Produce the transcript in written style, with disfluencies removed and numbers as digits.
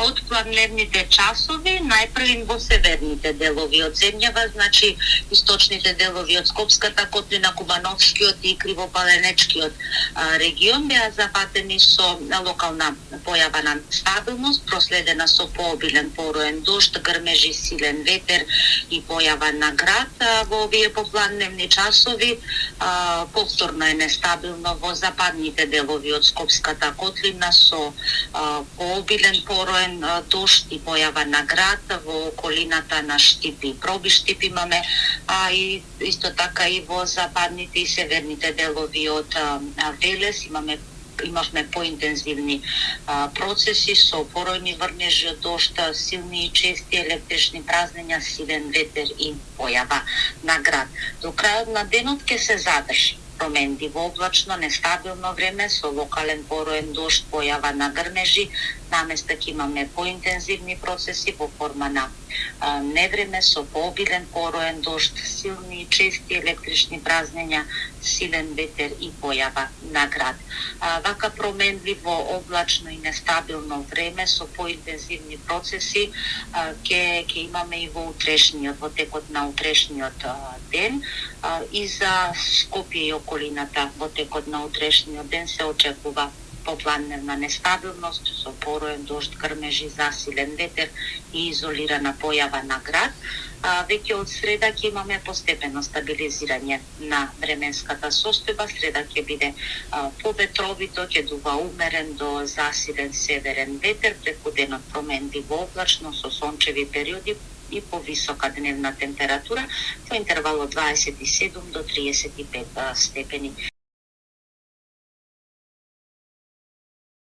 од планлевните часови, најпрвин во северните делови од земјава, значи источните делови од Скопската котлина, Кубановскиот и Кривопаленечкиот регион беа запатени со локална појава на стабилност, проследена со пообилен пороен дожд, грмежи, силен ветер и појава на град. Во овие попланневни часови повторно е нестабилно во западните делови од Скопската котлина со пообилен пороен дожд и појава на град во околината на Штипи. Проби Штип имаме, и исто така и во западните и северните делови од Велес имавме поинтензивни процеси со поројни врнежи од дожд, силни и чести електрични празнења, силен ветер и појава на град. До крајот на денот ќе се задржи променливо облачно, нестабилно време со локален пороен дожд, појава на грмежи. Наместа ќе имаме поинтензивни процеси во форма на невреме со пообилен пороен дожд, силни и чести електрични празнења, силен ветер и појава на град. Вака променливо, облачно и нестабилно време со поинтензивни процеси ќе имаме и во текот на утрешниот ден, и за Скопје и околината во текот на утрешниот ден се очекува попланневна нестабилност со пороен дожд, грмежи, засилен ветер и изолирана појава на град. Веќе од среда ќе имаме постепено стабилизирање на временската состојба. Среда ќе биде поветровито, ќе дува умерен до засилен северен ветер, преку денот променливо облачно со сончеви периоди и повисока дневна температура во интервал од 27 до 35 степени.